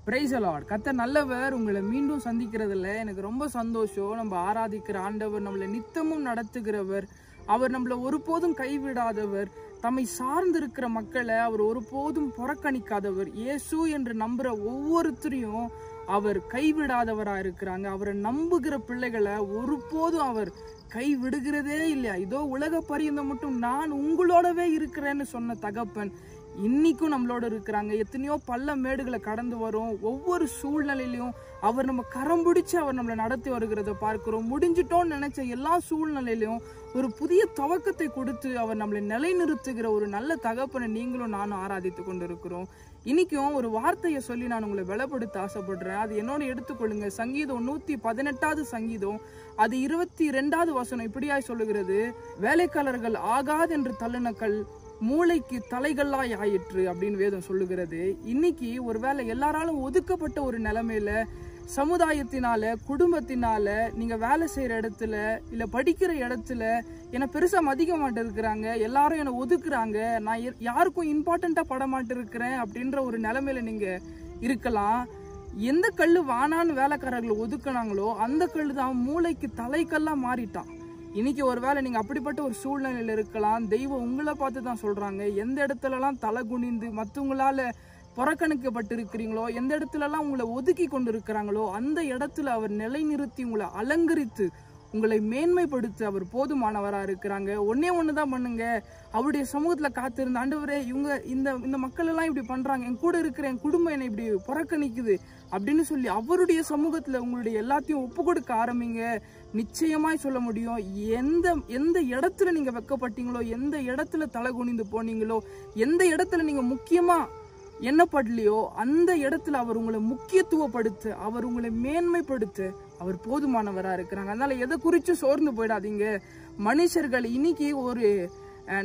Praise the Lord. கர்த்தர் நல்லவர். உங்களை மீண்டும் சந்திக்கிறதுல எனக்கு ரொம்ப சந்தோஷம். நம்ம ஆராதிக்கிற ஆண்டவர் நம்மளை நித்தமும் நடத்துகிறவர். அவர் நம்மளை ஒருபோதும் கைவிடாதவர். தம்மை சார்ந்திருக்கிற மக்களை அவர் ஒருபோதும் புறக்கணிக்காதவர். இயேசு என்று நம்புற ஒவ்வொருத்தரையும் அவர் கைவிடாதவராக இருக்கிறாங்க. அவரை நம்புகிற பிள்ளைகளை ஒருபோதும் அவர் கைவிடுகிறதே இல்லையா. இதோ உலக பரியந்தம் மட்டும் நான் உங்களோடவே இருக்கிறேன்னு சொன்ன தகப்பன் இன்னைக்கும் நம்மளோட இருக்கிறாங்க. எத்தனையோ பள்ள மேடுகளை கடந்து வரும். ஒவ்வொரு சூழ்நிலையிலையும் அவர் நம்ம கரம் பிடிச்சு அவர் நம்மளை நடத்தி வருகிறத பார்க்கிறோம். முடிஞ்சிட்டோம்னு நினைச்ச எல்லா சூழ்நிலையிலையும் ஒரு புதிய துவக்கத்தை கொடுத்து அவர் நம்மளை நிலைநிறுத்துகிற ஒரு நல்ல தகப்பனை நீங்களும் நானும் ஆராதித்து கொண்டு இருக்கிறோம். இன்னைக்கும் ஒரு வார்த்தையை சொல்லி நான் உங்களை பலப்படுத்த ஆசைப்படுறேன். அது என்னோட எடுத்துக்கொள்ளுங்க. சங்கீதம் 118 சங்கீதம் அது 22 வசனம் இப்படியாய் சொல்லுகிறது, வேலைக்காரர்கள் ஆகாது என்று தள்ளினக்கள் மூளைக்கு தலைகளாய் ஆயிற்று அப்படின்னு வேதம் சொல்லுகிறது. இன்னைக்கு ஒருவேளை எல்லாராலும் ஒதுக்கப்பட்ட ஒரு நிலைமையில சமுதாயத்தினால குடும்பத்தினால நீங்க வேலை செய்யற இடத்துல இல்ல படிக்கிற இடத்துல என்னை பெருசா மதிக்க மாட்டே இருக்கிறாங்க, எல்லாரும் என்னை ஒதுக்குறாங்க, நான் யாருக்கும் இம்பார்ட்டண்டா பட மாட்டே இருக்கிறேன் அப்படின்ற ஒரு நிலைமையில நீங்க இருக்கலாம். எந்த கல்லு வானான்னு வேலைக்காரர்களை ஒதுக்குனாங்களோ அந்த கல்லு தான் மூளைக்கு தலைக்கல்லா மாறிட்டான். இன்னைக்கு ஒருவேளை நீங்க அப்படிப்பட்ட ஒரு சூழ்நிலையில இருக்கலாம். தெய்வம் உங்களை பார்த்து தான் சொல்றாங்க, எந்த இடத்துலலாம் தலை குனிந்து மற்றவங்களால புறக்கணிக்கப்பட்டு இருக்கிறீங்களோ, எந்த இடத்துலலாம் உங்களை ஒதுக்கி கொண்டு இருக்கிறாங்களோ அந்த இடத்துல அவர் நிலைநிறுத்தி உங்களை அலங்கரித்து உங்களை மேன்மைப்படுத்த அவர் போதுமானவரா இருக்கிறாங்க. ஒண்ணுதான் பண்ணுங்க, அவருடைய சமூகத்துல காத்திருந்த ஆண்டவரே இவங்க இந்த மக்கள் எல்லாம் இப்படி பண்றாங்க, என் கூட இருக்கிற என் குடும்பம் என்னை இப்படி புறக்கணிக்குது அப்படின்னு சொல்லி அவருடைய சமூகத்துல உங்களுடைய எல்லாத்தையும் ஒப்பு கொடுக்க ஆரம்பிங்க. நிச்சயமாய் சொல்ல முடியும், எந்த இடத்துல நீங்க வெக்கப்பட்டீங்களோ, எந்த இடத்துல தலை குனிந்து போனீங்களோ, எந்த இடத்துல நீங்க முக்கியமா எண்ணப்படலையோ அந்த இடத்துல அவர் உங்களை முக்கியத்துவப்படுத்த, அவர் உங்களை மேன்மைப்படுத்த அவர் போதுமானவரா இருக்கிறாங்க. அதனால எதை குறிச்சு சோர்ந்து போயிடாதீங்க. மனுஷர்கள் இன்னைக்கு ஒரு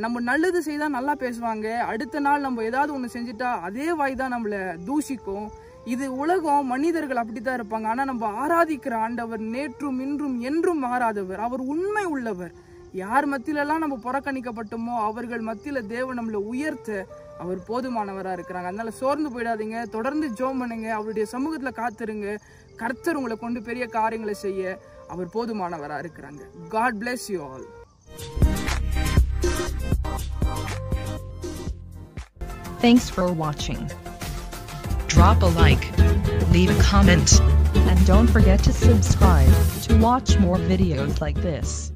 நம்ம நல்லது செய்தா நல்லா பேசுவாங்க, அடுத்த நாள் நம்ம ஏதாவது ஒண்ணு செஞ்சுட்டா அதே வாய் தான் நம்மள தூஷிக்கும். இது உலகம், மனிதர்கள் அப்படித்தான் இருப்பாங்க. ஆனா நம்ம ஆராதிக்கிற ஆண்டவர் நேற்றும் இன்றும் என்றும் மாறாதவர். அவர் உண்மை உள்ளவர். யார் மத்தியிலெல்லாம் நம்ம புறக்கணிக்கப்பட்டோமோ அவர்கள் மத்தியில தேவன் நம்மளை உயர்த்த அவர் போதுமானவரா இருக்கிறாங்க. அதனால சோர்ந்து போயிடாதீங்க, தொடர்ந்து ஜெபம் பண்ணுங்க, அவருடைய சமூகத்துல காத்துருங்க. கர்த்தர் உங்களை கொண்டு பெரிய காரியங்களை செய்ய அவர் போதுமானவரா இருக்கிறாங்க. God bless you all. Thanks for watching. Drop a like, leave a comment, and don't forget to subscribe to watch more videos like this.